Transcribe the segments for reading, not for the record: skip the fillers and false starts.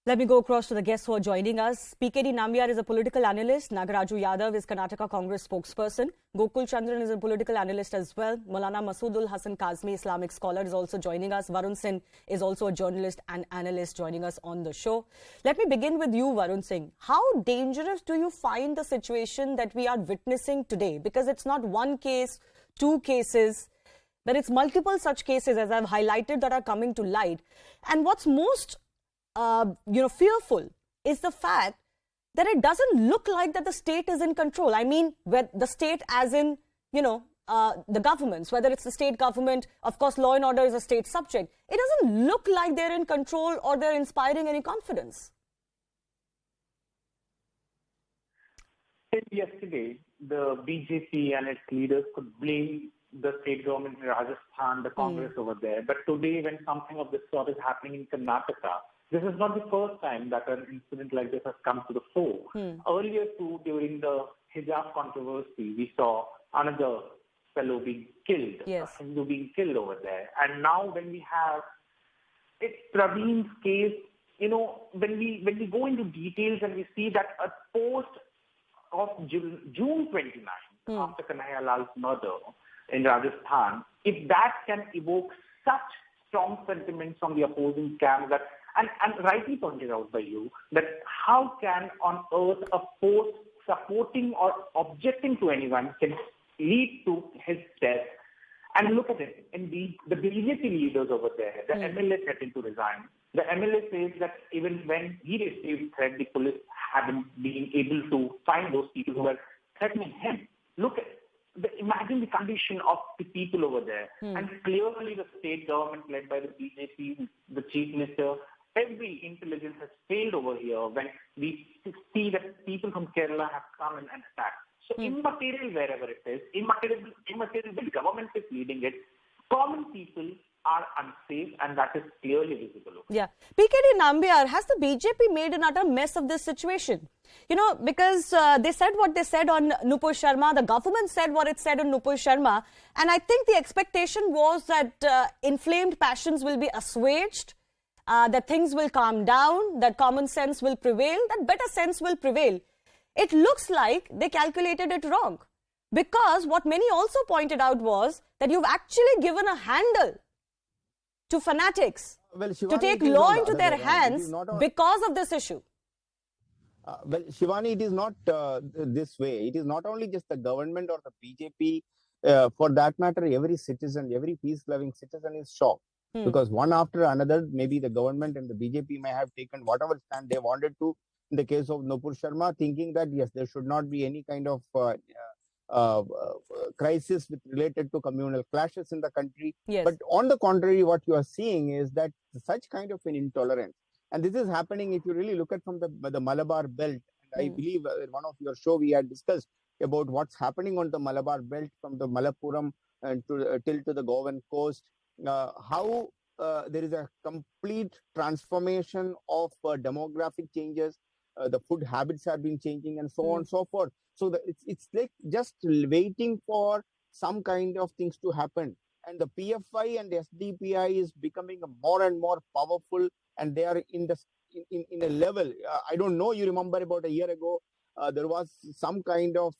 Let me go across to the guests who are joining us. PKD Nambiar is a political analyst. Nagaraju Yadav is Karnataka Congress spokesperson. Gokul Chandran is a political analyst as well. Maulana Masoodul Hassan Kazmi, Islamic scholar, is also joining us. Varun Singh is also a journalist and analyst joining us on the show. Let me begin with you, Varun Singh. How dangerous do you find the situation that we are witnessing today? Because it's not one case, two cases, but it's multiple such cases, as I've highlighted, that are coming to light. And what's most fearful is the fact that it doesn't look like that the state is in control. I mean, the state as in, the governments, whether it's the state government, of course, law and order is a state subject. It doesn't look like they're in control or they're inspiring any confidence. Yesterday, the BJP and its leaders could blame the state government in Rajasthan, the Congress over there. But today, when something of this sort is happening in Karnataka, this is not the first time that an incident like this has come to the fore. Earlier too, during the hijab controversy, we saw another fellow being killed, a Hindu being killed over there. And now when we have it's Praveen's case, when we go into details and we see that a post of June 29, after Kanhaiya Lal's murder in Rajasthan, if that can evoke such strong sentiments from the opposing camp that and rightly pointed out by you, that how can on earth a post supporting or objecting to anyone can lead to his death? And look at it, in the BJP leaders over there, the MLA threatened to resign. The MLA says that even when he received threat, the police haven't been able to find those people who were threatening him. Imagine the condition of the people over there. And clearly the state government led by the BJP, the chief minister, every intelligence has failed over here when we see that people from Kerala have come and attacked. So immaterial wherever it is, immaterial the government is leading it, common people are unsafe, and that is clearly visible. Yeah. PKD Nambiar, has the BJP made an utter mess of this situation? Because they said what they said on Nupur Sharma, the government said what it said on Nupur Sharma, and I think the expectation was that inflamed passions will be assuaged, that things will calm down, that common sense will prevail, that better sense will prevail. It looks like they calculated it wrong. Because what many also pointed out was that you've actually given a handle to fanatics to take law into their hands because of this issue. Shivani, it is not this way. It is not only just the government or the BJP. For that matter, every citizen, every peace-loving citizen is shocked. Because one after another, maybe the government and the BJP may have taken whatever stand they wanted to. In the case of Nupur Sharma, thinking that yes, there should not be any kind of crisis related to communal clashes in the country. But on the contrary, what you are seeing is that such kind of an intolerance, and this is happening if you really look at from the Malabar belt. And I believe in one of your show we had discussed about what's happening on the Malabar belt from the Malappuram and till to the Goan coast. How there is a complete transformation of demographic changes, the food habits have been changing and so on and so forth. So it's like just waiting for some kind of things to happen. And the PFI and the SDPI is becoming more and more powerful, and they are in a level. I don't know, you remember about a year ago, there was some kind of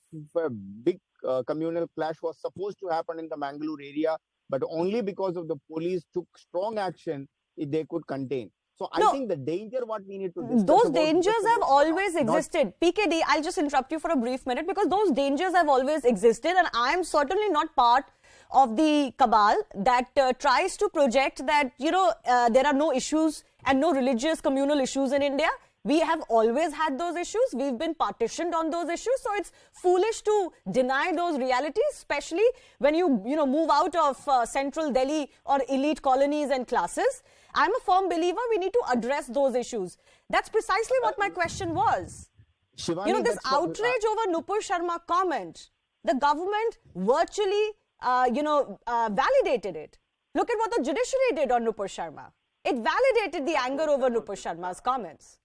big communal clash was supposed to happen in the Mangalore area, but only because of the police took strong action, they could contain. So I think the danger what we need to discuss those dangers have always existed. PKD, I'll just interrupt you for a brief minute because those dangers have always existed, and I am certainly not part of the cabal that tries to project that, there are no issues and no religious communal issues in India. We have always had those issues. We've been partitioned on those issues. So it's foolish to deny those realities, especially when you move out of central Delhi or elite colonies and classes. I'm a firm believer we need to address those issues. That's precisely what my question was. Shivani, this outrage over Nupur Sharma comment, the government virtually, validated it. Look at what the judiciary did on Nupur Sharma. It validated the anger over Nupur Sharma's comments.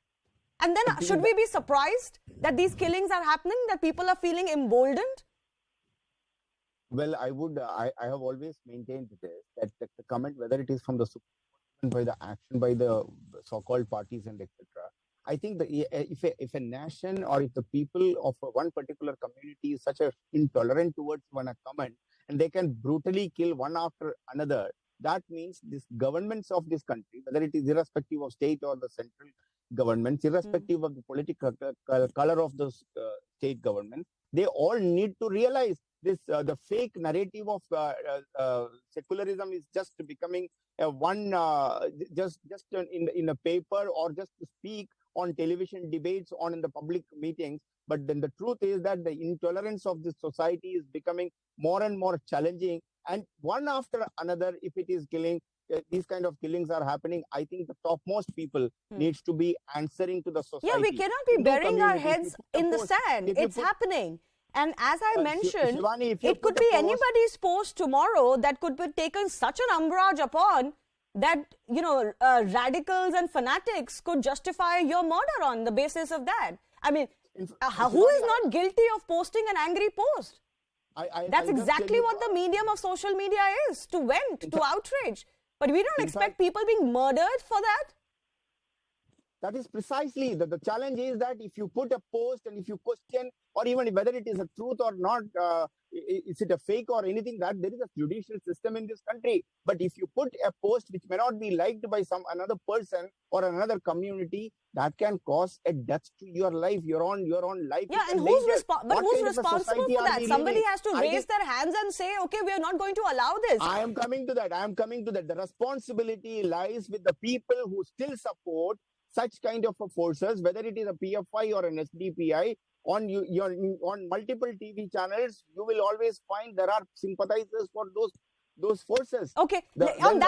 And then should we be surprised that these killings are happening, that people are feeling emboldened? Well, I have always maintained this, that the comment, whether it is from the Supreme Court, by the action by the so-called parties and etc., I think that if a nation or if the people of one particular community is such a intolerant towards one comment and they can brutally kill one after another, that means these governments of this country, whether it is irrespective of state or the central governments, irrespective of the political color of the state government, they all need to realize this. The fake narrative of secularism is just becoming just in a paper or just to speak on television debates, on in the public meetings. But then the truth is that the intolerance of this society is becoming more and more challenging. And one after another, if it is killing, these kind of killings are happening, I think the topmost people needs to be answering to the society. Yeah, we cannot be burying our heads in the sand. It's happening. And as I mentioned, Shivani, it could be anybody's post tomorrow that could be taken such an umbrage upon that, radicals and fanatics could justify your murder on the basis of that. I mean, who is not guilty of posting an angry post? That's exactly what the medium of social media is, to vent, to outrage. But we don't expect people being murdered for that. That is precisely the challenge is that if you put a post and if you question or even whether it is a truth or not, is it a fake or anything, that there is a judicial system in this country. But if you put a post which may not be liked by another person or another community, that can cause a death to your life, your own life. Yeah, and who's responsible for that? Somebody has to raise their hands and say, okay, we are not going to allow this. I am coming to that. The responsibility lies with the people who still support such kind of forces, whether it is a PFI or an SDPI, on multiple TV channels, you will always find there are sympathizers for those forces. Okay, on that